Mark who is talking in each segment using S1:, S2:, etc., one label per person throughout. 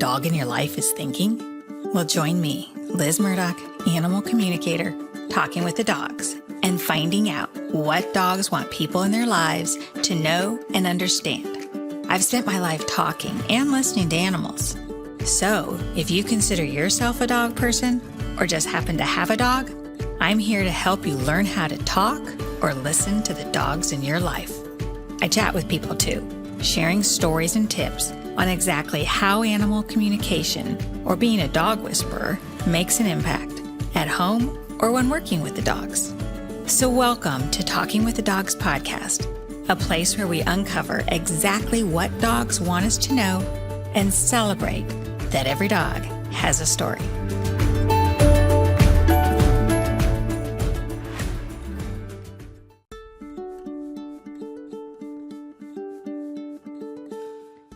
S1: dog in your life is thinking? Well, join me, Liz Murdoch, animal communicator, talking with the dogs and finding out what dogs want people in their lives to know and understand. I've spent my life talking and listening to animals. So if you consider yourself a dog person or just happen to have a dog, I'm here to help you learn how to talk or listen to the dogs in your life. I chat with people too, sharing stories and tips on exactly how animal communication or being a dog whisperer makes an impact at home or when working with the dogs. So welcome to Talking with the Dogs podcast, a place where we uncover exactly what dogs want us to know and celebrate that every dog has a story.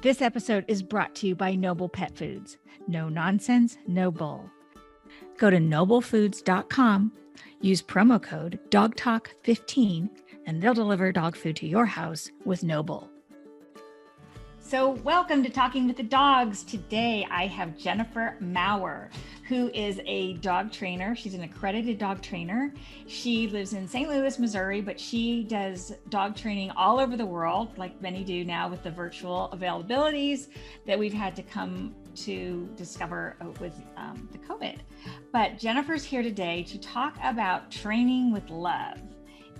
S1: This episode is brought to you by Noble Pet Foods. No nonsense, no bull. Go to noblefoods.com, use promo code DOGTALK15, and they'll deliver dog food to your house with Noble. So welcome to Talking with the Dogs. Today I have Jennifer Maurer, who is a dog trainer. She's an accredited dog trainer. She lives in St. Louis, Missouri, but she does dog training all over the world, like many do now with the virtual availabilities that we've had to come to discover with the COVID. But Jennifer's here today to talk about training with love.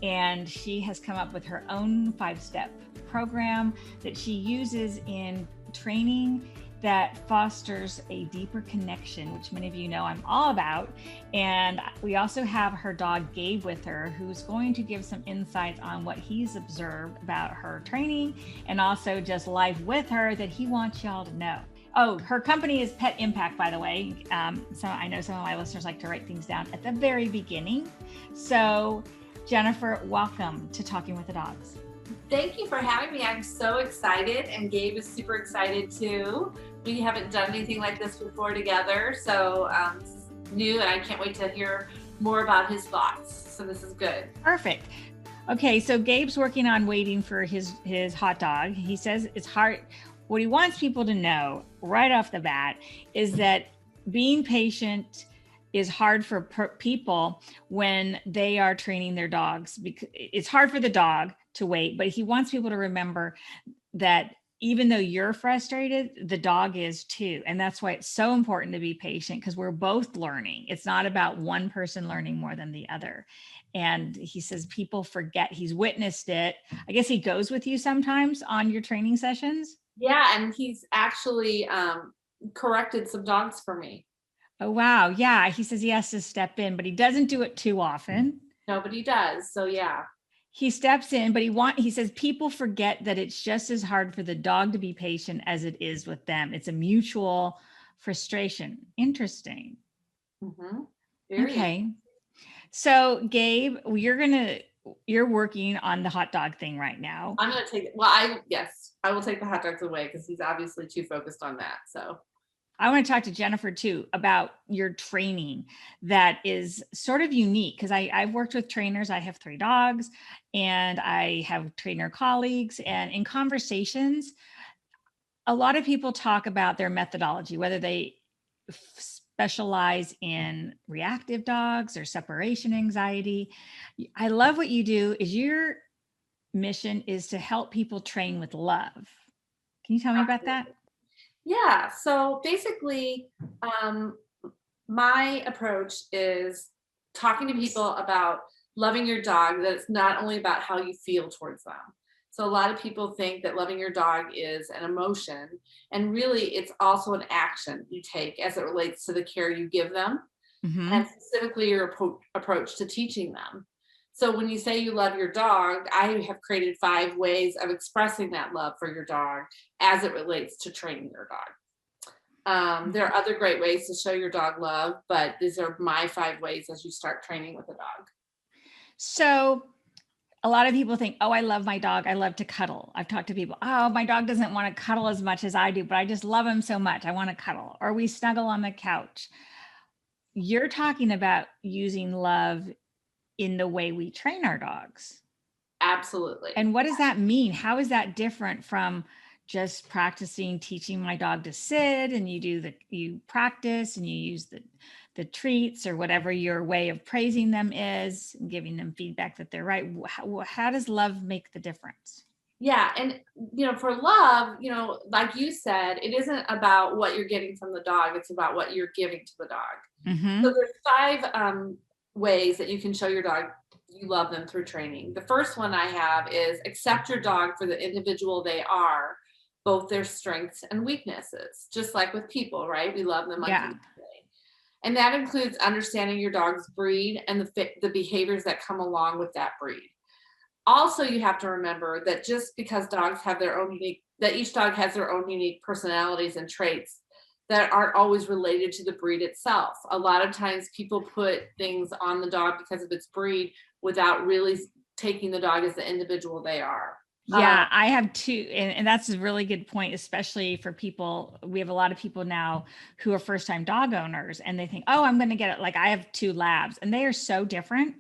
S1: And she has come up with her own 5-step program that she uses in training that fosters a deeper connection, which many of you know I'm all about. And we also have her dog Gabe with her, who's going to give some insights on what he's observed about her training and also just life with her that he wants y'all to know. Oh, her company is PetImpact, by the way. So I know some of my listeners like to write things down at the very beginning. So Jennifer, welcome to Talking with the Dogs.
S2: Thank you for having me. I'm so excited, and Gabe is super excited too. We haven't done anything like this before together, so new, and I can't wait to hear more about his thoughts. So this is good.
S1: Perfect. Okay, so Gabe's working on waiting for his hot dog. He says it's hard. What he wants people to know right off the bat is that being patient is hard for people when they are training their dogs, because it's hard for the dog to wait, but he wants people to remember that even though you're frustrated, the dog is too. And that's why it's so important to be patient, because we're both learning. It's not about one person learning more than the other. And he says people forget. He's witnessed it. I guess he goes with you sometimes on your training sessions.
S2: Yeah, and he's actually corrected some dogs for me.
S1: Oh, wow. Yeah. He says he has to step in, but he doesn't do it too often.
S2: Nobody does. So yeah.
S1: He steps in, but he says people forget that it's just as hard for the dog to be patient as it is with them. It's a mutual frustration. Interesting.
S2: Mm-hmm.
S1: Okay. So Gabe, you're working on the hot dog thing right now.
S2: I'm going to take it. Well, I will take the hot dogs away because he's obviously too focused on that. So
S1: I want to talk to Jennifer too about your training that is sort of unique, because I've worked with trainers. I have 3 dogs and I have trainer colleagues, and in conversations, a lot of people talk about their methodology, whether they specialize in reactive dogs or separation anxiety. I love what you do. Is your mission is to help people train with love. Can you tell me about that?
S2: Yeah. So basically, my approach is talking to people about loving your dog, that it's not only about how you feel towards them. So a lot of people think that loving your dog is an emotion, and really it's also an action you take as it relates to the care you give them, and specifically your approach to teaching them. So when you say you love your dog, I have created 5 ways of expressing that love for your dog as it relates to training your dog. There are other great ways to show your dog love, but these are my 5 ways as you start training with a dog.
S1: So a lot of people think, oh, I love my dog. I love to cuddle. I've talked to people, oh, my dog doesn't want to cuddle as much as I do, but I just love him so much. I want to cuddle. Or we snuggle on the couch. You're talking about using love in the way we train our dogs.
S2: Absolutely.
S1: And what does that mean? How is that different from just practicing teaching my dog to sit, and you practice and you use the treats or whatever your way of praising them is, and giving them feedback that they're right. How does love make the difference?
S2: Yeah. And, for love, like you said, it isn't about what you're getting from the dog. It's about what you're giving to the dog. So there's 5 ways that you can show your dog you love them through training. The first one I have is accept your dog for the individual they are, both their strengths and weaknesses, just like with people, right? We love them unconditionally. And that includes understanding your dog's breed and the behaviors that come along with that breed. Also, you have to remember that just because dogs have each dog has their own unique personalities and traits that aren't always related to the breed itself. A lot of times people put things on the dog because of its breed without really taking the dog as the individual they are.
S1: Yeah, I have 2. And that's a really good point, especially for people. We have a lot of people now who are first-time dog owners, and they think, oh, I'm going to get it. Like, I have 2 labs, and they are so different.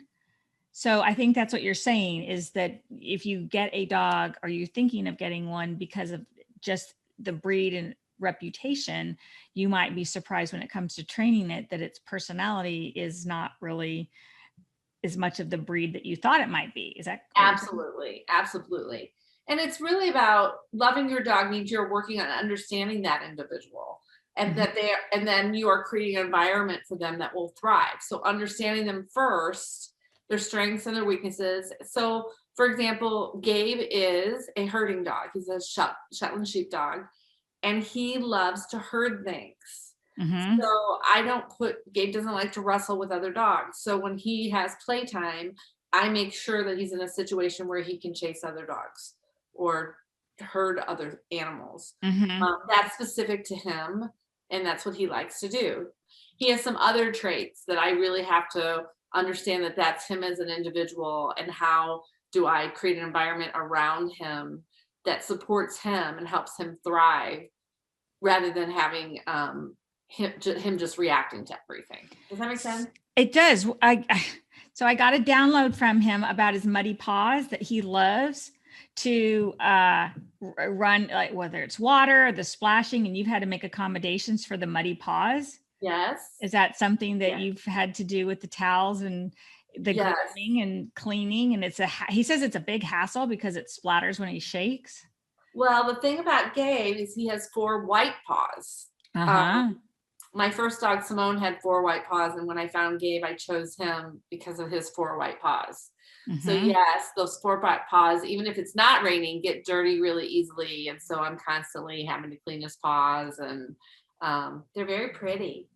S1: So I think that's what you're saying, is that if you get a dog, or you're thinking of getting one because of just the breed and reputation, you might be surprised when it comes to training it that its personality is not really as much of the breed that you thought it might be. Is that correct?
S2: Absolutely. And it's really about loving your dog means you're working on understanding that individual, and and then you are creating an environment for them that will thrive. So understanding them first, their strengths and their weaknesses. So for example, Gabe is a herding dog. He's a Shetland Sheepdog, and he loves to herd things. So Gabe doesn't like to wrestle with other dogs. So when he has playtime, I make sure that he's in a situation where he can chase other dogs or herd other animals. That's specific to him, and that's what he likes to do. He has some other traits that I really have to understand that that's him as an individual, and how do I create an environment around him that supports him and helps him thrive, rather than having him just reacting to everything. Does that make sense?
S1: It does. So I got a download from him about his muddy paws, that he loves to run, like whether it's water or the splashing, and you've had to make accommodations for the muddy paws.
S2: Yes.
S1: Is that something that you've had to do with the towels and the grooming and cleaning? And he says it's a big hassle because it splatters when he shakes.
S2: Well, the thing about Gabe is he has 4 white paws. My first dog, Simone, had 4 white paws. And when I found Gabe, I chose him because of his 4 white paws. So yes, those 4 white paws, even if it's not raining, get dirty really easily. And so I'm constantly having to clean his paws, and they're very pretty.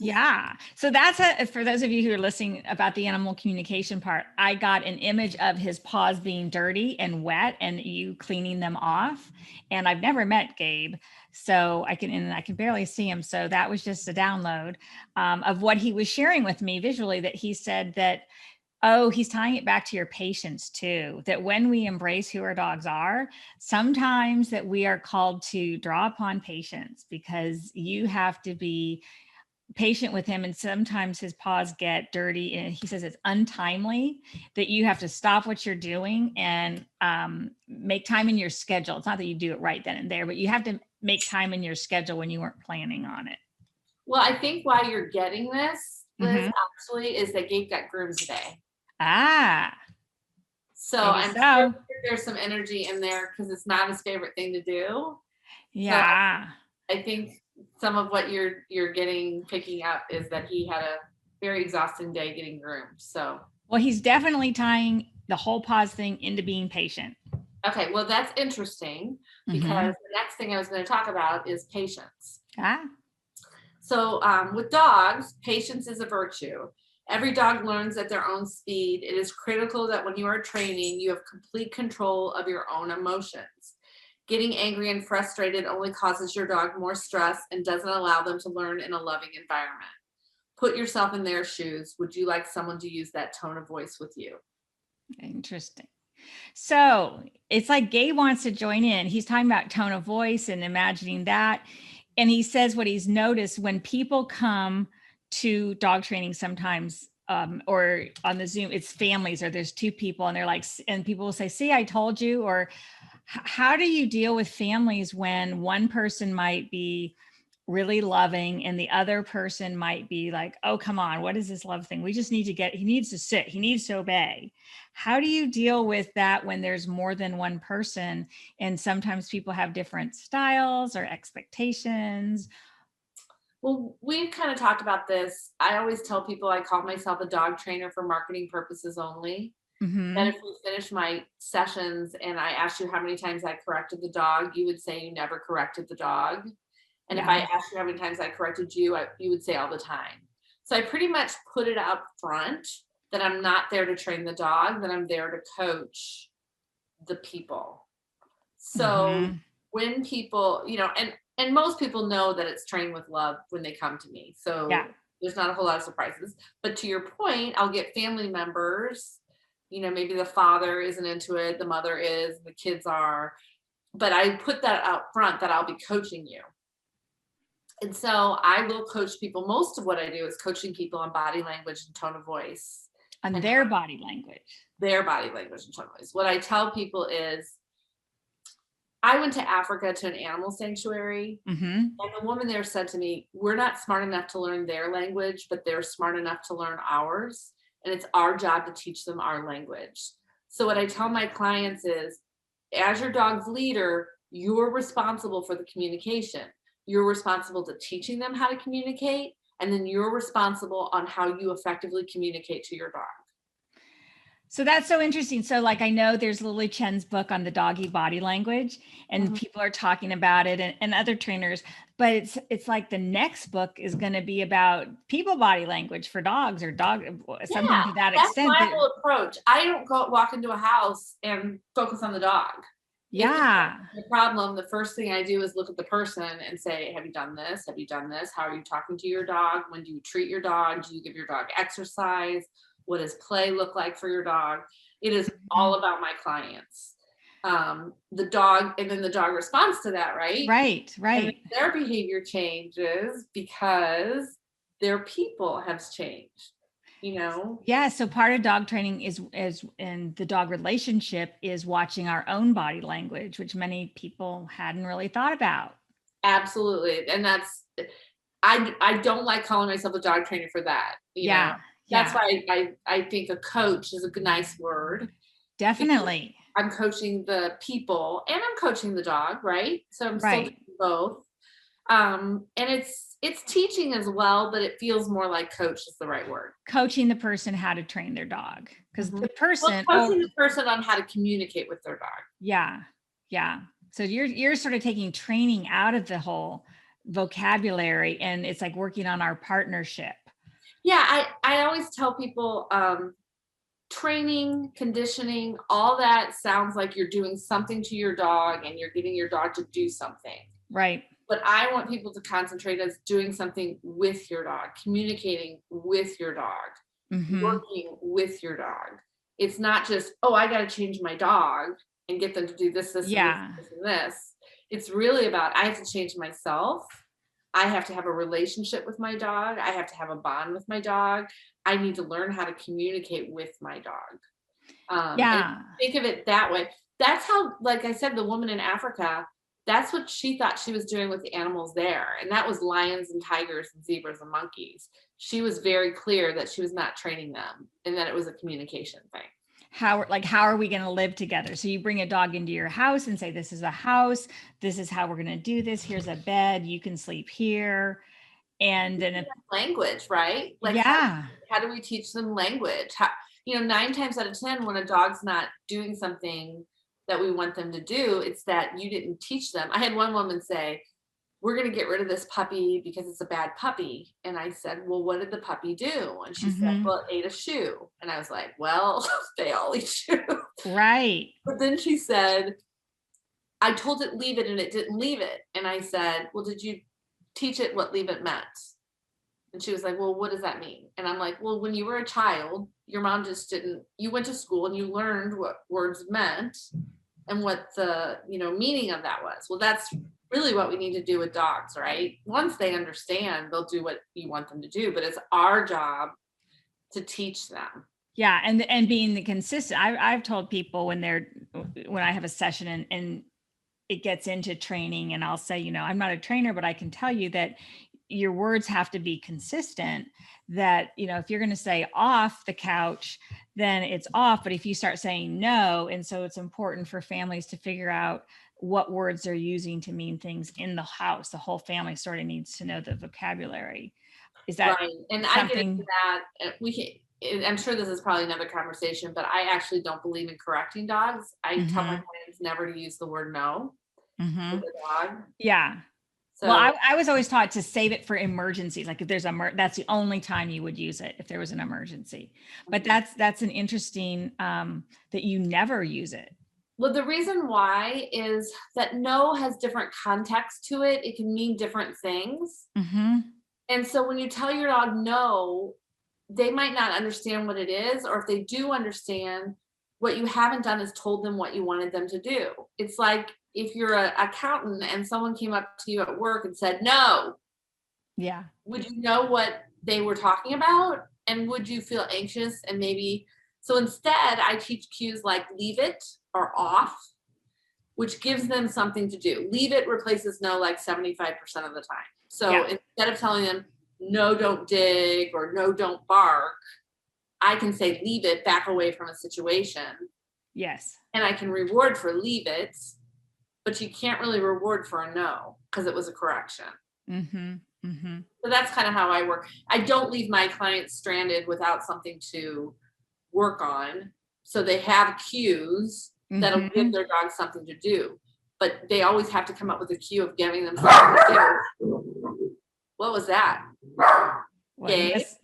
S1: Yeah. So that's for those of you who are listening about the animal communication part, I got an image of his paws being dirty and wet and you cleaning them off. And I've never met Gabe, so I can barely see him. So that was just a download of what he was sharing with me visually, that he said that, oh, he's tying it back to your patience too, that when we embrace who our dogs are, sometimes that we are called to draw upon patience, because you have to be patient with him. And sometimes his paws get dirty, and he says it's untimely, that you have to stop what you're doing and make time in your schedule. It's not that you do it right then and there, but you have to make time in your schedule when you weren't planning on it.
S2: Well, I think why you're getting this, Liz, actually, is that Gabe got groomed today. So I'm sure there's some energy in there because it's not his favorite thing to do.
S1: Yeah.
S2: So I think some of what you're picking up is that he had a very exhausting day getting groomed. So,
S1: well, he's definitely tying the whole paws thing into being patient.
S2: Okay, well, that's interesting, because the next thing I was going to talk about is patience. So with dogs, patience is a virtue. Every dog learns at their own speed. It is critical that when you are training, you have complete control of your own emotions. Getting angry and frustrated only causes your dog more stress and doesn't allow them to learn in a loving environment. Put yourself in their shoes. Would you like someone to use that tone of voice with you?
S1: Interesting. So it's like Gabe wants to join in. He's talking about tone of voice and imagining that. And he says what he's noticed when people come to dog training sometimes, or on the Zoom, it's families, or there's 2 people and they're like, and people will say, see, I told you, or How do you deal with families when one person might be really loving and the other person might be like, oh, come on, what is this love thing? We just need to he needs to sit, he needs to obey. How do you deal with that when there's more than one person and sometimes people have different styles or expectations?
S2: Well, we've kind of talked about this. I always tell people I call myself a dog trainer for marketing purposes only. And if we finish my sessions and I asked you how many times I corrected the dog, you would say you never corrected the dog. And if I asked you how many times I corrected you, you would say all the time. So I pretty much put it up front that I'm not there to train the dog, that I'm there to coach the people. So when people, and most people know that it's trained with love when they come to me. So there's not a whole lot of surprises. But to your point, I'll get family members, maybe the father isn't into it, the mother is, the kids are. But I put that out front that I'll be coaching you. And so I will coach people. Most of what I do is coaching people on body language and tone of voice.
S1: On their body language.
S2: Their body language and tone of voice. What I tell people is, I went to Africa to an animal sanctuary, and the woman there said to me, we're not smart enough to learn their language, but they're smart enough to learn ours. And it's our job to teach them our language. So what I tell my clients is, as your dog's leader, you're responsible for the communication. You're responsible to teaching them how to communicate, and then you're responsible on how you effectively communicate to your dog.
S1: So that's so interesting. So like, I know there's Lily Chen's book on the doggy body language, and people are talking about it, and other trainers, but it's like the next book is going to be about people body language for dogs, or something to that extent.
S2: That's my whole approach. I don't walk into a house and focus on the dog.
S1: Yeah.
S2: The problem, the first thing I do is look at the person and say, have you done this? Have you done this? How are you talking to your dog? When do you treat your dog? Do you give your dog exercise? What does play look like for your dog? It is all about my clients. The dog, and then the dog responds to that, right?
S1: Right.
S2: And their behavior changes because their people have changed.
S1: Yeah. So part of dog training is in the dog relationship is watching our own body language, which many people hadn't really thought about.
S2: Absolutely. And I don't like calling myself a dog trainer for that. You know? That's why I think a coach is a nice word.
S1: Definitely.
S2: I'm coaching the people and I'm coaching the dog, right? So I'm still doing both. And it's teaching as well, but it feels more like coach is the right word.
S1: Coaching the person how to train their dog, because the person
S2: coaching the person on how to communicate with their dog.
S1: Yeah. So you're sort of taking training out of the whole vocabulary, and it's like working on our partnership.
S2: Yeah, I always tell people training, conditioning, all that sounds like you're doing something to your dog and you're getting your dog to do something.
S1: Right.
S2: But I want people to concentrate as doing something with your dog, communicating with your dog, working with your dog. It's not just, I got to change my dog and get them to do this, this, and this. It's really about, I have to change myself. I have to have a relationship with my dog. I have to have a bond with my dog. I need to learn how to communicate with my dog. And think of it that way. That's how, like I said, the woman in Africa, that's what she thought she was doing with the animals there. And that was lions and tigers and zebras and monkeys. She was very clear that she was not training them and that it was a communication thing.
S1: How are we going to live together? So you bring a dog into your house and say, this is a house. This is how we're going to do this. Here's a bed. You can sleep here. And then
S2: language, right? Like, how do we teach them language? 9 times out of 10, when a dog's not doing something that we want them to do, it's that you didn't teach them. I had one woman say, we're going to get rid of this puppy because it's a bad puppy. And I said, well, what did the puppy do? And she said, well, it ate a shoe. And I was like, well, they all eat shoes.
S1: Right.
S2: But then she said, I told it leave it and it didn't leave it. And I said, well, did you teach it what leave it meant? And she was like, well, what does that mean? And I'm like, well, when you were a child, your mom just you went to school and you learned what words meant and what the, meaning of that was. Well, that's really what we need to do with dogs, right? Once they understand, they'll do what you want them to do, but it's our job to teach them.
S1: Yeah. And being the consistent, I've told people when I have a session and it gets into training and I'll say, I'm not a trainer, but I can tell you that your words have to be consistent, that, if you're going to say off the couch, then it's off. But if you start saying no, and so it's important for families to figure out what words they're using to mean things in the house. The whole family sort of needs to know the vocabulary. Is that
S2: right? And I get into
S1: something?
S2: that. I'm sure this is probably another conversation, but I actually don't believe in correcting dogs. I tell my
S1: Mm-hmm.
S2: clients never to use the word no
S1: Mm-hmm.
S2: with a dog.
S1: Yeah. Well,
S2: So
S1: I was always taught to save it for emergencies. Like if there's that's the only time you would use it if there was an emergency. But
S2: mhm.
S1: that's an interesting that you never use it.
S2: Well, the reason why is that no has different context to it. It can mean different things.
S1: Mm-hmm.
S2: And so when you tell your dog no, they might not understand what it is, or if they do understand, what you haven't done is told them what you wanted them to do. It's like if you're an accountant and someone came up to you at work and said no,
S1: Yeah.
S2: would you know what they were talking about? And would you feel anxious and maybe so instead I teach cues like leave it or off, which gives them something to do. Leave it replaces no like 75% of the time. So
S1: Yeah.
S2: instead of telling them no, don't dig or no, don't bark, I can say leave it, back away from a situation,
S1: Yes.
S2: and I can reward for leave it, but you can't really reward for a no because it was a correction.
S1: Mm-hmm. Mm-hmm.
S2: So that's kind of how I work. I don't leave my clients stranded without something to work on. So they have cues that'll give
S1: Mm-hmm.
S2: their dog something to do, but they always have to come up with a cue of giving them something to do. What was that?
S1: Well,
S2: Gabe?
S1: yes.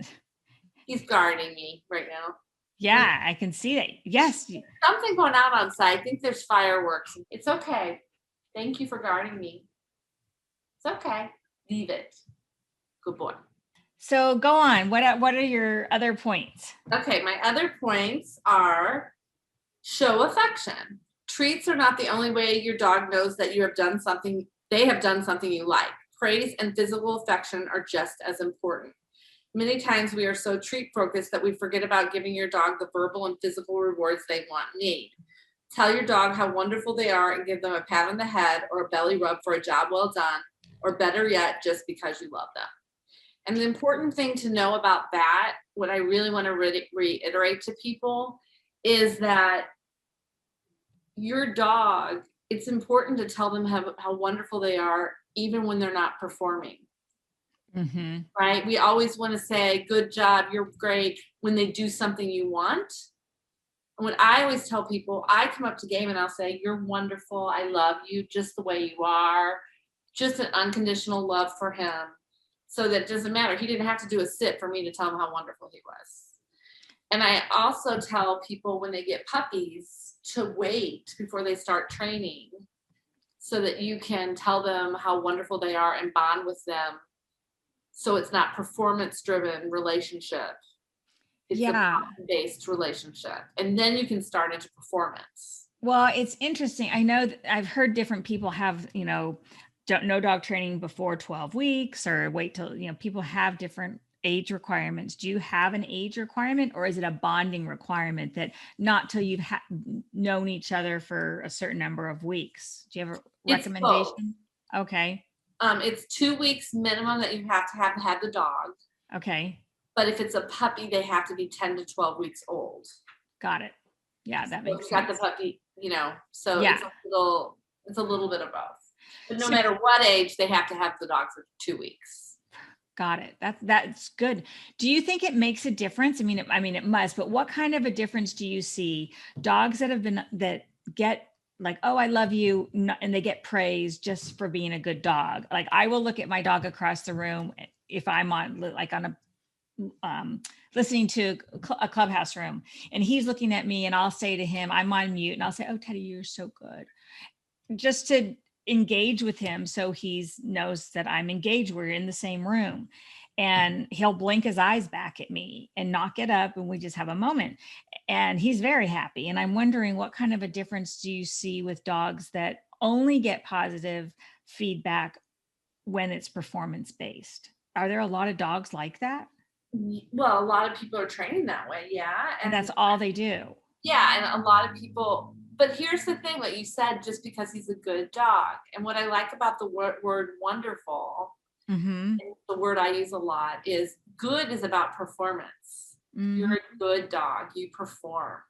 S2: He's guarding me right now.
S1: Yeah, I can see that. Yes.
S2: Something going on outside. I think there's fireworks. It's okay. Thank you for guarding me. It's okay. Leave it. Good boy.
S1: So go on. What are your other points?
S2: Okay, my other points are show affection. Treats are not the only way your dog knows that you have done something, they have done something you like. Praise and physical affection are just as important. Many times we are so treat focused that we forget about giving your dog the verbal and physical rewards they want and need. Tell your dog how wonderful they are and give them a pat on the head or a belly rub for a job well done, or better yet, just because you love them. And the important thing to know about that, what I really want to reiterate to people, is that your dog, it's important to tell them how wonderful they are, even when they're not performing.
S1: Mm-hmm.
S2: Right? We always want to say, good job, you're great, when they do something you want. And when I always tell people, I come up to Gabe and I'll say, you're wonderful. I love you just the way you are. Just an unconditional love for him. So that it doesn't matter. He didn't have to do a sit for me to tell him how wonderful he was. And I also tell people when they get puppies to wait before they start training so that you can tell them how wonderful they are and bond with them. So it's not performance-driven relationship. It's a
S1: Yeah.
S2: based relationship. And then you can start into performance.
S1: Well, it's interesting. I know that I've heard different people have, no dog training before 12 weeks or wait till, people have different age requirements. Do you have an age requirement, or is it a bonding requirement that not till you've known each other for a certain number of weeks? Do you have a
S2: It's both.
S1: recommendation? Okay.
S2: It's 2 weeks minimum that you have to have had the dog.
S1: Okay.
S2: But if it's a puppy, they have to be 10 to 12 weeks old.
S1: Got it. Yeah, that makes
S2: Got the
S1: sense.
S2: puppy, so
S1: Yeah.
S2: it's a little bit of both. But no
S1: So-
S2: matter what age, they have to have the dog for 2 weeks.
S1: Got it. That's good. Do you think it makes a difference? I mean, it must, but what kind of a difference do you see dogs that get like, oh, I love you, and they get praised just for being a good dog? Like, I will look at my dog across the room if I'm on a listening to a clubhouse room, and he's looking at me, and I'll say to him, I'm on mute, and I'll say, oh, Teddy, you're so good, just to engage with him so he knows that I'm engaged, we're in the same room. And he'll blink his eyes back at me and not get up, and we just have a moment, and he's very happy. And I'm wondering, what kind of a difference do you see with dogs that only get positive feedback when it's performance based? Are there a lot of dogs like that?
S2: Well, a lot of people are trained that way. Yeah.
S1: And that's all they do.
S2: Yeah. And a lot of people, but here's the thing, what you said, just because he's a good dog. And what I like about the word wonderful,
S1: Mm-hmm.
S2: the word I use a lot, is good is about performance.
S1: Mm-hmm.
S2: You're a good dog. You performed.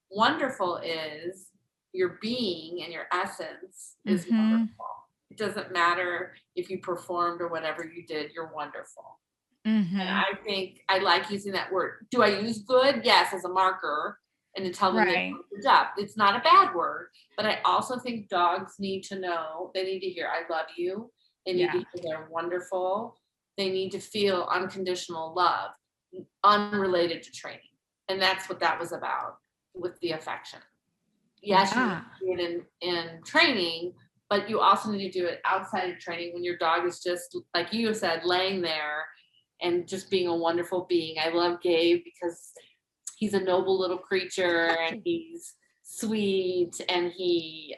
S2: Wonderful is your being and your essence is wonderful. It doesn't matter if you performed or whatever you did, you're wonderful.
S1: Mm-hmm.
S2: And I think I like using that word. Do I use good? Yes, as a marker and to tell them they did good job. It's not a bad word, but I also think dogs need to know, they need to hear, I love you. They need to hear they're wonderful. They need to feel unconditional love, unrelated to training. And that's what that was about with the affection. Yes, you do it in training, but you also need to do it outside of training when your dog is just, like you said, laying there and just being a wonderful being. I love Gabe because he's a noble little creature and he's sweet and he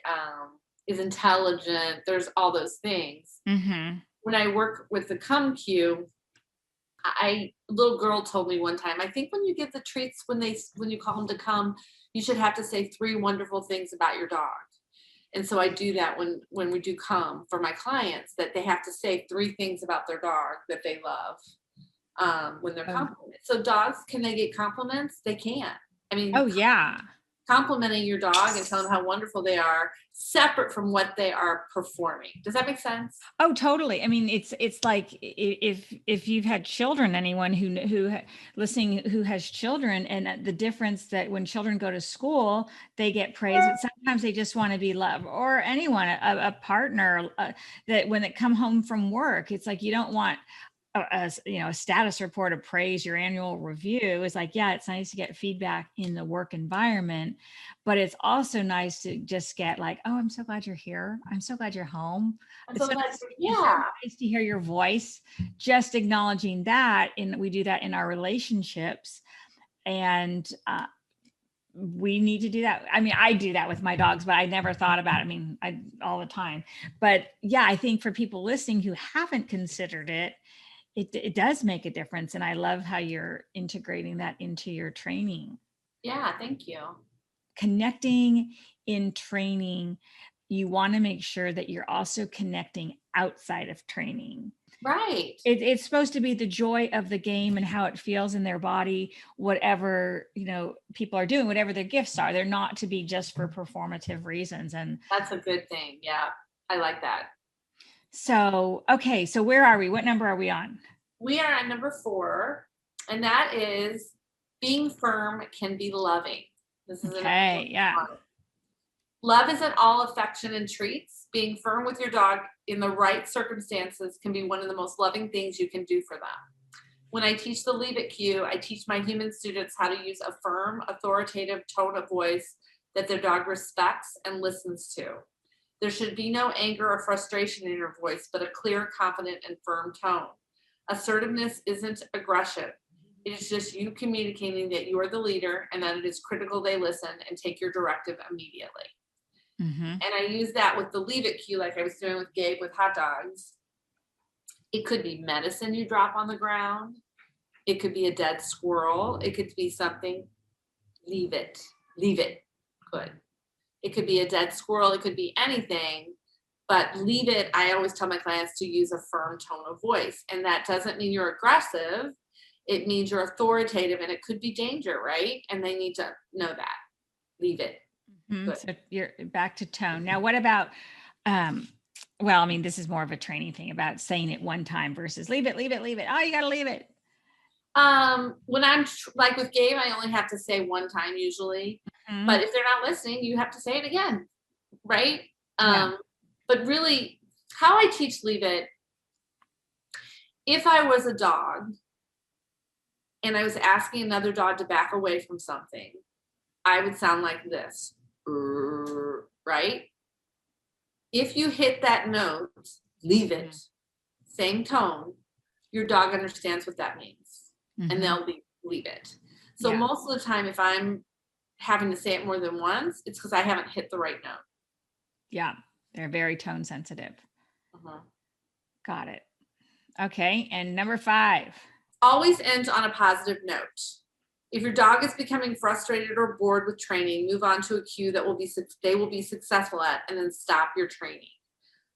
S2: is intelligent. There's all those things.
S1: Mm-hmm.
S2: When I work with the Come Cue, a little girl told me one time, I think when you give the treats, when you call them to come, you should have to say 3 wonderful things about your dog. And so I do that when we do come for my clients, that they have to say 3 things about their dog that they love when they're complimented. So dogs, can they get compliments? They can. I mean, complimenting your dog and telling them how wonderful they are, separate from what they are performing. Does that make sense?
S1: Oh, totally. I mean, it's like if you've had children, anyone who listening who has children, and the difference that when children go to school, they get praise, but sometimes they just want to be loved, or anyone, a partner, that when they come home from work, it's like you don't want a status report of praise, your annual review. Is like, yeah, it's nice to get feedback in the work environment, but it's also nice to just get like, oh, I'm so glad you're here. I'm so glad you're home. It's so nice to hear your voice. Just acknowledging that, and we do that in our relationships, and we need to do that. I mean, I do that with my dogs, but I never thought about it. I mean, all the time. But yeah, I think for people listening who haven't considered it, it does make a difference. And I love how you're integrating that into your training.
S2: Yeah, thank you.
S1: Connecting in training, you want to make sure that you're also connecting outside of training.
S2: Right.
S1: It's supposed to be the joy of the game and how it feels in their body, whatever, people are doing, whatever their gifts are. They're not to be just for performative reasons. And
S2: that's a good thing. Yeah, I like that.
S1: So, okay. So where are we? What number are we on?
S2: We are on number 4, and that is being firm can be loving. This is one. Love isn't all affection and treats. Being firm with your dog in the right circumstances can be one of the most loving things you can do for them. When I teach the Leave It cue, I teach my human students how to use a firm, authoritative tone of voice that their dog respects and listens to. There should be no anger or frustration in your voice, but a clear, confident, and firm tone. Assertiveness isn't aggression. It is just you communicating that you are the leader and that it is critical they listen and take your directive immediately. Mm-hmm. And I use that with the Leave It cue, like I was doing with Gabe with hot dogs. It could be medicine you drop on the ground. It could be a dead squirrel. It could be something. Leave it. Leave it. Good. It could be a dead squirrel. It could be anything, but leave it. I always tell my clients to use a firm tone of voice. And that doesn't mean you're aggressive. It means you're authoritative, and it could be danger, right? And they need to know that. Leave it.
S1: Mm-hmm. So you're back to tone. Now, what about, well, I mean, this is more of a training thing about saying it one time versus leave it, leave it, leave it. Oh, you got to leave it.
S2: When I'm like with Gabe, I only have to say one time usually, but if they're not listening, you have to say it again. Right. But really how I teach Leave It, if I was a dog and I was asking another dog to back away from something, I would sound like this, right? If you hit that note, leave it, same tone, your dog understands what that means. And they'll leave it. So most of the time, if I'm having to say it more than once, it's because I haven't hit the right note.
S1: Yeah, they're very tone sensitive. Got it. Okay, and number 5.
S2: always end on a positive note. If your dog is becoming frustrated or bored with training, move on to a cue that they will be successful at, and then stop your training.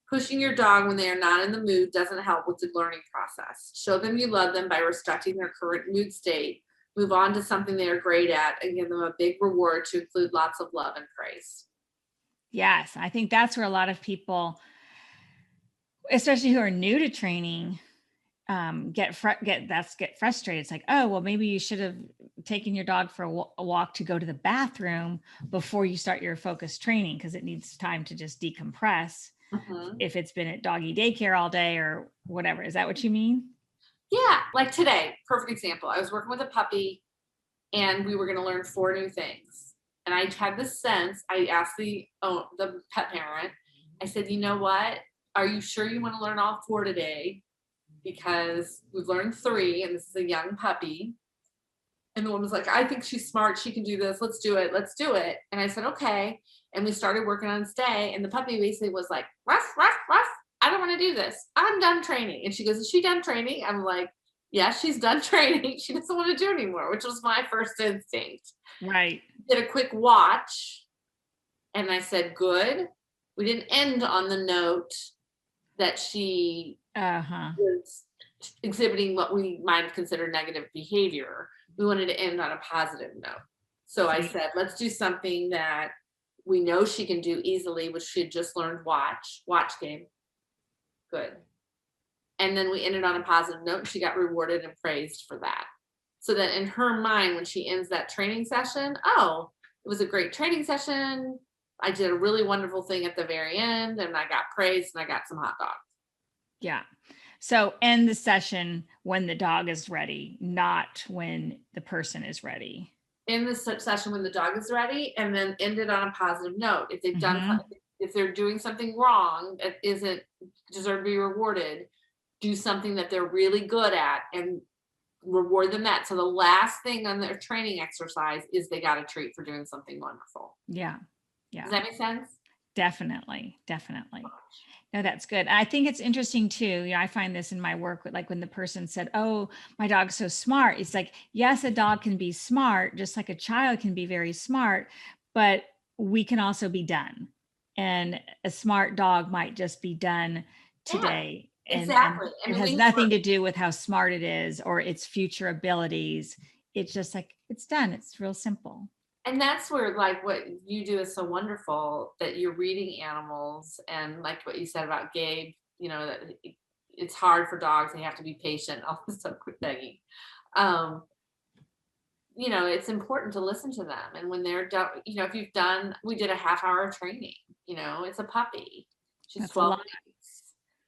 S2: Pushing your dog when they are not in the mood doesn't help with the learning process. Show them you love them by respecting their current mood state. Move on to something they are great at and give them a big reward to include lots of love and praise.
S1: Yes, I think that's where a lot of people, especially who are new to training, get frustrated. It's like, oh, well, maybe you should have taken your dog for a walk to go to the bathroom before you start your focused training, because it needs time to just decompress. If it's been at doggy daycare all day or whatever. Is that what you mean?
S2: Yeah, like today, perfect example. I was working with a puppy and we were going to learn 4 new things. And I had this sense, I asked the pet parent, I said, you know what? Are you sure you want to learn all 4 today? Because we've learned 3 and this is a young puppy. And the woman's like, I think she's smart. She can do this. Let's do it. Let's do it. And I said, okay. And we started working on stay. And the puppy basically was like, ruff, ruff, ruff. I don't want to do this. I'm done training. And she goes, is she done training? I'm like, yeah, she's done training. She doesn't want to do anymore, which was my first instinct.
S1: Right.
S2: Did a quick watch. And I said, good. We didn't end on the note that she was exhibiting what we might consider negative behavior. We wanted to end on a positive note. So I said, let's do something that we know she can do easily, which she had just learned watch. Watch, Gabe. Good. And then we ended on a positive note and she got rewarded and praised for that. So that in her mind, when she ends that training session, oh, it was a great training session. I did a really wonderful thing at the very end and I got praised and I got some hot dogs.
S1: Yeah. So end the session when the dog is ready, not when the person is ready.
S2: End the session when the dog is ready, and then end it on a positive note. If they've done, if they're doing something wrong that isn't deserve to be rewarded, do something that they're really good at and reward them that. So the last thing on their training exercise is they got a treat for doing something wonderful.
S1: Yeah. Yeah.
S2: Does that make sense?
S1: Definitely. Definitely. No, that's good. I think it's interesting too. You know, I find this in my work, like when the person said, oh, my dog's so smart. It's like, yes, a dog can be smart, just like a child can be very smart, but we can also be done. And a smart dog might just be done today.
S2: Yeah, exactly.
S1: And it has nothing to do with how smart it is or its future abilities. It's just like, it's done. It's real simple.
S2: And that's where, like, what you do is so wonderful, that you're reading animals, and like what you said about Gabe, you know, that it's hard for dogs. They have to be patient, all this stuff with begging. You know, it's important to listen to them. And when they're done, you know, if you've done, we did a half-hour training, you know, it's a puppy. She's
S1: That's
S2: 12 weeks.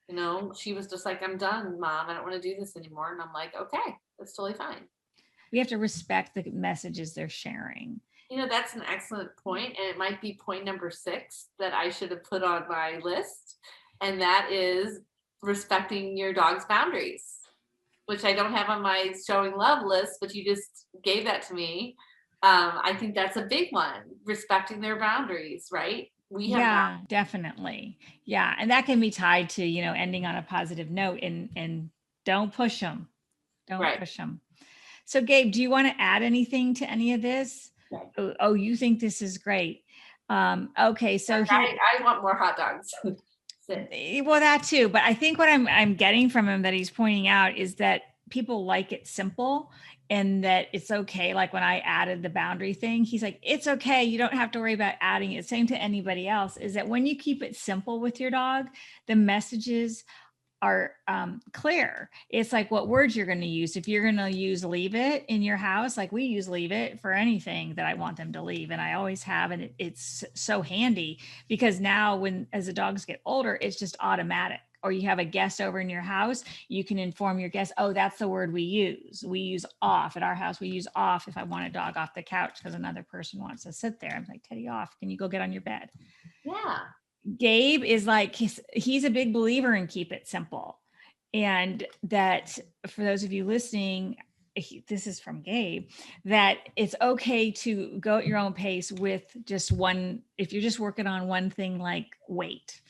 S2: You know, she was just like, I'm done, Mom. I don't want to do this anymore. And I'm like, okay, that's totally fine.
S1: We have to respect the messages they're sharing.
S2: You know, that's an excellent point, and it might be point number 6 that I should have put on my list, and that is respecting your dog's boundaries, which I don't have on my showing love list, but you just gave that to me. I think that's a big one, respecting their boundaries, right?
S1: Definitely. Yeah, and that can be tied to, you know, ending on a positive note, and don't push them. Don't push them. So Gabe, do you want to add anything to any of this? Oh, you think this is great. Okay, so
S2: I want more hot dogs.
S1: Well, that too, but I think what I'm getting from him that he's pointing out is that people like it simple, and that it's okay. Like when I added the boundary thing, he's like, it's okay. You don't have to worry about adding it. Same to anybody else, is that when you keep it simple with your dog, the messages are clear. It's like what words you're going to use. If you're going to use leave it in your house, like we use leave it for anything that I want them to leave. And I always have, and it's so handy because now as the dogs get older, it's just automatic. Or you have a guest over in your house, you can inform your guest, oh, that's the word we use. We use off. At our house, we use off if I want a dog off the couch because another person wants to sit there. I'm like, Teddy, off. Can you go get on your bed?
S2: Yeah.
S1: Gabe is like, he's a big believer in keep it simple. And that for those of you listening, this is from Gabe, that it's okay to go at your own pace with just one, if you're just working on one thing like weight,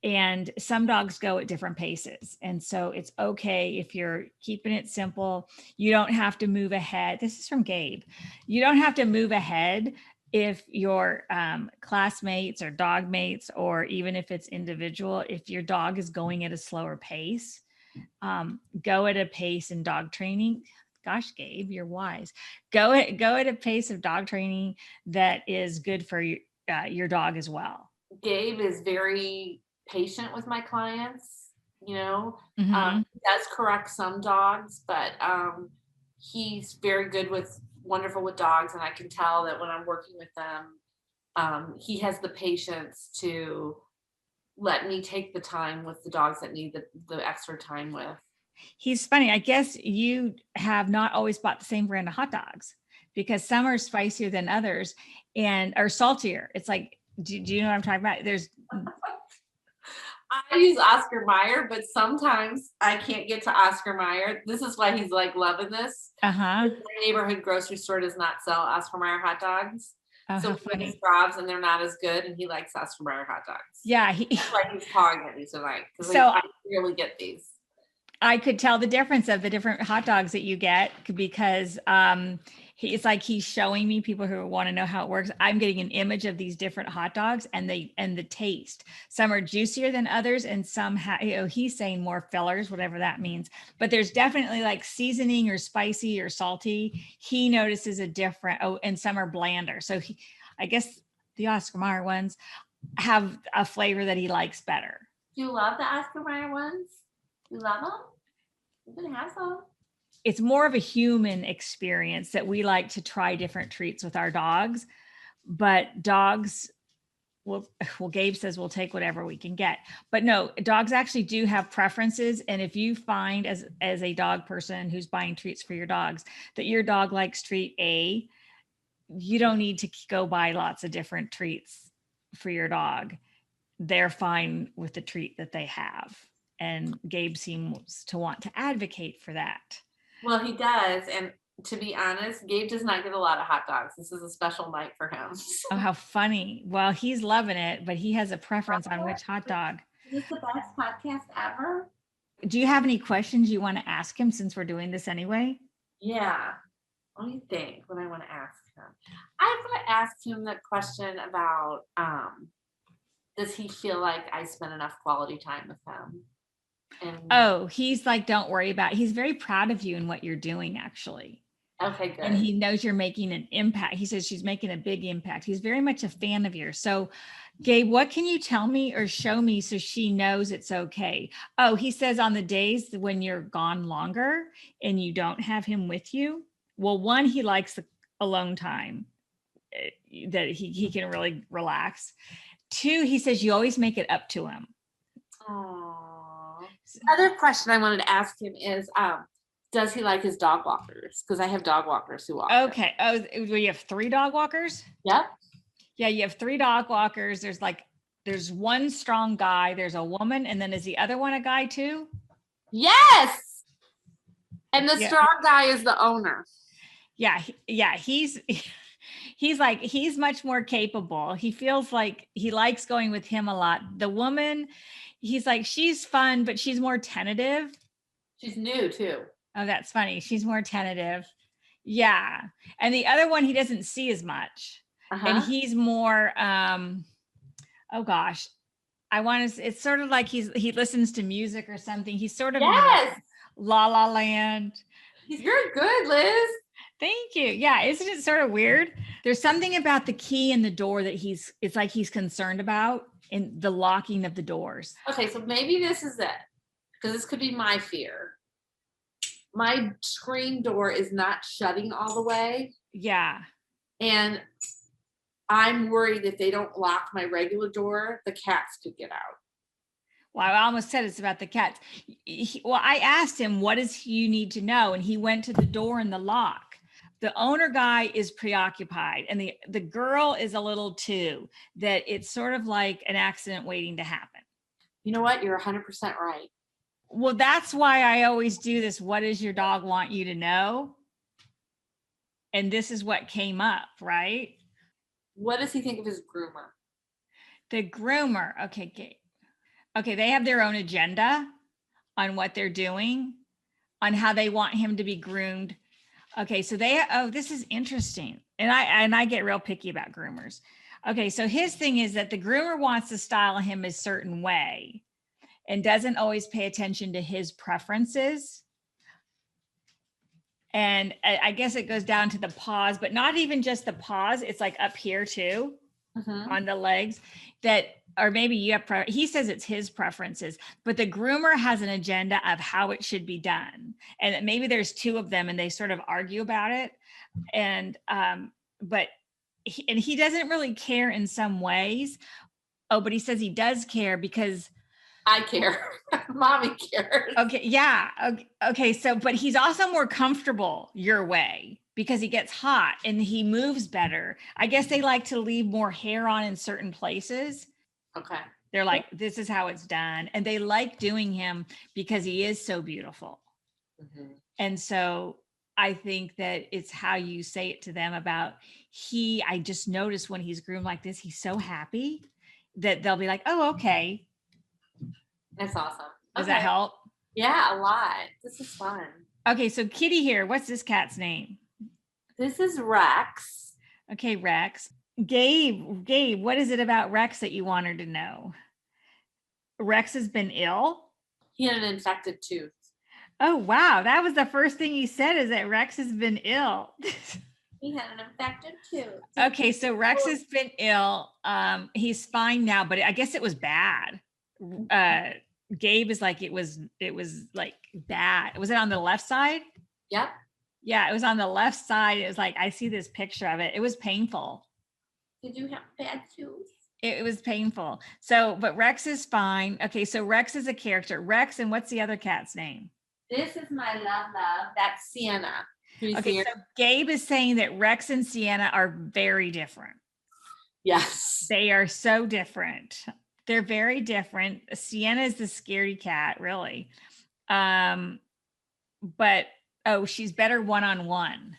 S1: And some dogs go at different paces. And so it's okay if you're keeping it simple. You don't have to move ahead. This is from Gabe. You don't have to move ahead if your classmates or dog mates, or even if it's individual, if your dog is going at a slower pace, go at a pace in dog training. Gosh, Gabe, you're wise. Go at a pace of dog training that is good for your dog as well.
S2: Gabe is very patient with my clients, you know.
S1: Mm-hmm.
S2: He does correct some dogs, but he's very good wonderful with dogs, and I can tell that when I'm working with them, he has the patience to let me take the time with the dogs that need the extra time with.
S1: He's funny. I guess you have not always bought the same brand of hot dogs, because some are spicier than others and are saltier. It's like, do you know what I'm talking about?
S2: I use Oscar Mayer, but sometimes I can't get to Oscar Mayer. This is why he's like loving this.
S1: Uh-huh.
S2: My neighborhood grocery store does not sell Oscar Mayer hot dogs.
S1: Oh,
S2: so
S1: funny.
S2: he grabs and they're not as good, and he likes Oscar Mayer hot dogs.
S1: Yeah.
S2: That's why he's pawing at me tonight, because
S1: So
S2: I really get these.
S1: I could tell the difference of the different hot dogs that you get, because it's like he's showing me, people who want to know how it works. I'm getting an image of these different hot dogs and the taste. Some are juicier than others, and some he's saying more fillers, whatever that means. But there's definitely like seasoning or spicy or salty. He notices a different. Oh, and some are blander. So I guess the Oscar Mayer ones have a flavor that he likes better.
S2: Do you love the Oscar Mayer ones? You love them? You're gonna have some.
S1: It's more of a human experience that we like to try different treats with our dogs, but dogs well, Gabe says we'll take whatever we can get, but no, dogs actually do have preferences. And if you find as a dog person who's buying treats for your dogs that your dog likes treat A, you don't need to go buy lots of different treats for your dog. They're fine with the treat that they have. And Gabe seems to want to advocate for that.
S2: Well, he does. And to be honest, Gabe does not get a lot of hot dogs. This is a special night for him.
S1: Oh, how funny. Well, he's loving it, but he has a preference on which hot dog.
S2: Is this the best podcast ever?
S1: Do you have any questions you want to ask him, since we're doing this anyway?
S2: Yeah. Let me think what I want to ask him. I'm going to ask him the question about, does he feel like I spend enough quality time with him? And
S1: he's like, don't worry about it. He's very proud of you and what you're doing, actually.
S2: Okay, good.
S1: And he knows you're making an impact. He says she's making a big impact. He's very much a fan of yours. So, Gabe, what can you tell me or show me so she knows it's okay? Oh, he says on the days when you're gone longer and you don't have him with you. Well, one, he likes the alone time that he can really relax. Two, he says you always make it up to him.
S2: Aww. Another question I wanted to ask him is, does he like his dog walkers? Because I have dog walkers who walk.
S1: Okay. Oh, you have 3 dog walkers?
S2: Yep.
S1: Yeah, you have 3 dog walkers. There's one strong guy, there's a woman, and then is the other one a guy too?
S2: Yes. And the strong guy is the owner.
S1: Yeah, he's much more capable. He feels like he likes going with him a lot. The woman, he's like, she's fun, but she's more tentative.
S2: She's new too.
S1: Oh, that's funny. She's more tentative. Yeah. And the other one, he doesn't see as much. And he's more, oh gosh, it's sort of like he listens to music or something. He's sort of La La Land.
S2: You're good, Liz.
S1: Thank you. Yeah. Isn't it sort of weird? There's something about the key in the door that it's like he's concerned about, in the locking of the doors.
S2: Okay. So maybe this is it, because this could be my fear. My screen door is not shutting all the way.
S1: Yeah. And
S2: I'm worried if they don't lock my regular door, the cats could get out.
S1: Well, I almost said it's about the cats. I asked him, what does you need to know? And he went to the door and the lock. The owner guy is preoccupied, and the girl is a little too, that it's sort of like an accident waiting to happen.
S2: You know what? You're 100% right.
S1: Well, that's why I always do this. What does your dog want you to know? And this is what came up, right?
S2: What does he think of his groomer?
S1: The groomer. Okay, Gabe. Okay, they have their own agenda on what they're doing, on how they want him to be groomed. Okay, so this is interesting. And I get real picky about groomers. Okay, so his thing is that the groomer wants to style him a certain way and doesn't always pay attention to his preferences. And I guess it goes down to the paws, but not even just the paws. It's like up here too, on the legs that, or maybe you have, he says it's his preferences, but the groomer has an agenda of how it should be done. And maybe there's two of them and they sort of argue about it. And, but he doesn't really care in some ways. Oh, but he says he does care because
S2: I care. Mommy cares.
S1: Okay. Yeah. Okay. So, but he's also more comfortable your way because he gets hot and he moves better. I guess they like to leave more hair on in certain places.
S2: Okay.
S1: They're like, this is how it's done. And they like doing him because he is so beautiful. Mm-hmm. And so I think that it's how you say it to them about I just noticed when he's groomed like this, he's so happy that they'll be like, oh, okay.
S2: That's awesome.
S1: Does that help?
S2: Yeah, a lot. This is fun.
S1: Okay, so Kitty here. What's this cat's name?
S2: This is Rex.
S1: Okay, Rex. Gabe, what is it about Rex that you want her to know? Rex has been ill?
S2: He had an infected tooth.
S1: Oh, wow. That was the first thing you said, is that Rex has been ill.
S2: He had an infected tooth.
S1: Okay, so Rex has been ill. He's fine now, but I guess it was bad. Gabe is like, it was like bad. Was it on the left side?
S2: Yep.
S1: Yeah, it was on the left side. It was like, I see this picture of it. It was painful.
S2: Did you have bad tooth?
S1: It was painful. So, but Rex is fine. Okay, so Rex is a character. Rex, and what's the other cat's name?
S2: This is my love. That's Sienna.
S1: Okay, so Gabe is saying that Rex and Sienna are very different.
S2: Yes.
S1: They are so different. They're very different. Sienna is the scaredy cat, really. But, she's better one-on-one.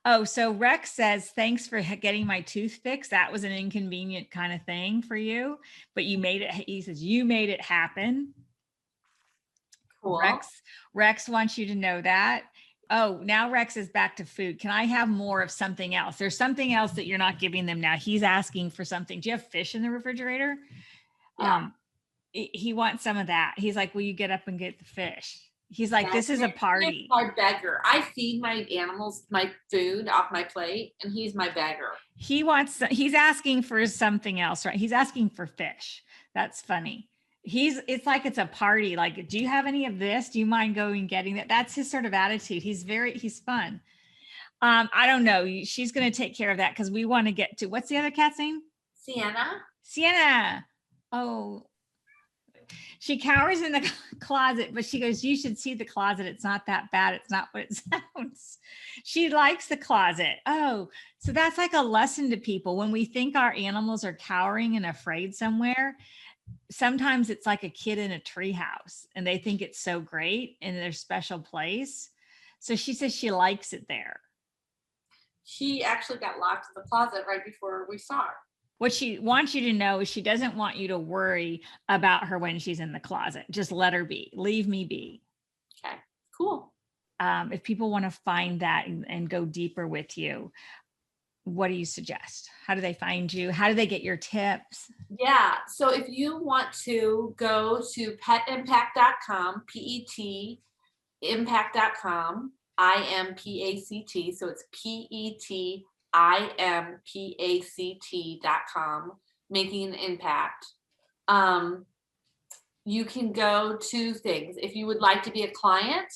S1: Oh, so Rex says, thanks for getting my tooth fixed. That was an inconvenient kind of thing for you, but you made it. He says, you made it happen. Cool. Rex wants you to know that. Oh, now Rex is back to food. Can I have more of something else? There's something else that you're not giving them now. He's asking for something. Do you have fish in the refrigerator? Yeah. He wants some of that. He's like, will you get up and get the fish? He's like, this is a party.
S2: My beggar. I feed my animals my food off my plate, and he's my beggar.
S1: He's asking for something else, right? He's asking for fish. That's funny. It's like it's a party. Like, do you have any of this? Do you mind going and getting that? That's his sort of attitude. He's fun. I don't know. She's going to take care of that because we want to get to, what's the other cat's name? Sienna. Oh, she cowers in the closet, but she goes, you should see the closet. It's not that bad. It's not what it sounds. She likes the closet. Oh, so that's like a lesson to people. When we think our animals are cowering and afraid somewhere, sometimes it's like a kid in a treehouse and they think it's so great in their special place. So she says she likes it there.
S2: She actually got locked in the closet right before we saw her.
S1: What she wants you to know is she doesn't want you to worry about her when she's in the closet. Just let her be. Leave me be.
S2: Okay, cool.
S1: If people want to find that and go deeper with you, what do you suggest? How do they find you? How do they get your tips?
S2: Yeah. So if you want to go to PetImpact.com, PetImpact.com, IMPACT. So it's PetImpact.com, making an impact. You can go to things. If you would like to be a client,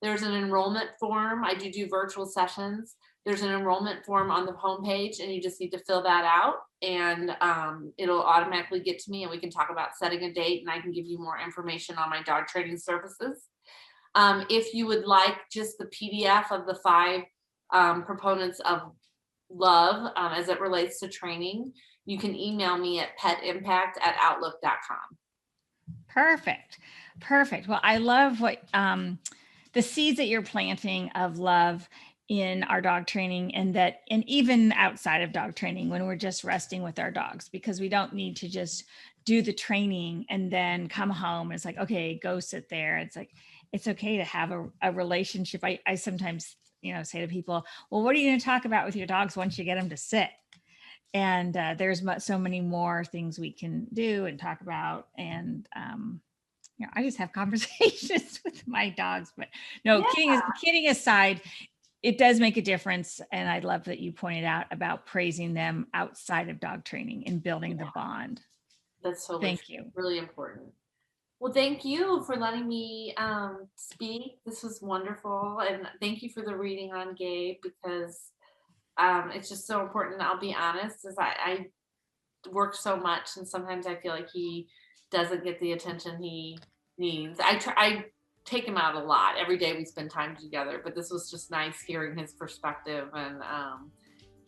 S2: there's an enrollment form. I do virtual sessions. There's an enrollment form on the homepage, and you just need to fill that out, and it'll automatically get to me, and we can talk about setting a date, and I can give you more information on my dog training services. If you would like just the PDF of the 5 proponents of love as it relates to training, you can email me at petimpact@outlook.com.
S1: Perfect. Well, I love what the seeds that you're planting of love in our dog training, and even outside of dog training when we're just resting with our dogs, because we don't need to just do the training and then come home. It's like, okay, go sit there. It's like, it's okay to have a relationship. I sometimes, say to people, well, what are you going to talk about with your dogs once you get them to sit? And there's so many more things we can do and talk about. And, I just have conversations with my dogs, but no, kidding aside, it does make a difference. And I love that you pointed out about praising them outside of dog training and building the bond.
S2: That's totally
S1: Thank you.
S2: Really important. Well, thank you for letting me speak. This was wonderful. And thank you for the reading on Gabe, because it's just so important. I'll be honest, as I work so much, and sometimes I feel like he doesn't get the attention he needs. I take him out a lot. Every day we spend time together, but this was just nice hearing his perspective and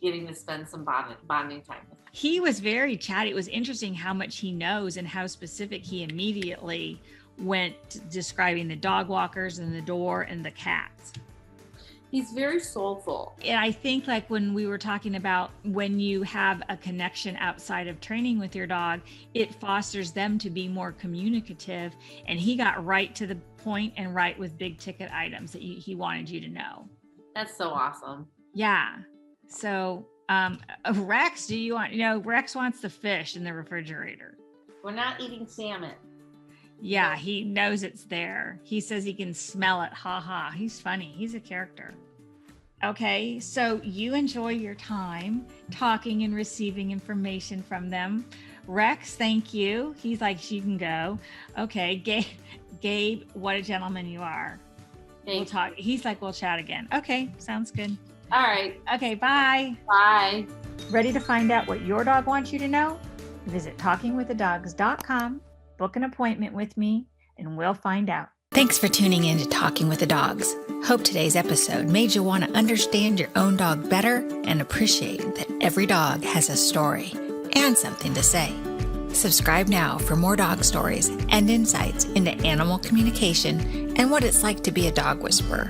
S2: getting to spend some bonding time with him.
S1: He was very chatty. It was interesting how much he knows and how specific he immediately went describing the dog walkers and the door and the cats.
S2: He's very soulful.
S1: And I think, like, when we were talking about when you have a connection outside of training with your dog, it fosters them to be more communicative. And he got right to the point and right with big ticket items that he wanted you to know.
S2: That's so awesome.
S1: Yeah. So Rex, Rex wants the fish in the refrigerator.
S2: We're not eating salmon.
S1: Yeah, he knows it's there. He says he can smell it. Ha ha. He's funny. He's a character. Okay, so you enjoy your time talking and receiving information from them. Rex, thank you. He's like, you can go. Okay, Gabe, what a gentleman you are. We'll talk. He's like, we'll chat again. Okay, sounds good.
S2: All right.
S1: Okay, bye.
S2: Bye.
S1: Ready to find out what your dog wants you to know? Visit talkingwiththedogs.com. Book an appointment with me, and we'll find out. Thanks for tuning in to Talking with the Dogs. Hope today's episode made you want to understand your own dog better and appreciate that every dog has a story and something to say. Subscribe now for more dog stories and insights into animal communication and what it's like to be a dog whisperer.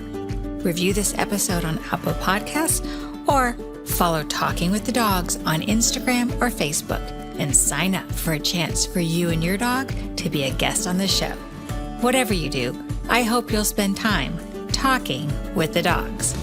S1: Review this episode on Apple Podcasts or follow Talking with the Dogs on Instagram or Facebook, and sign up for a chance for you and your dog to be a guest on the show. Whatever you do, I hope you'll spend time talking with the dogs.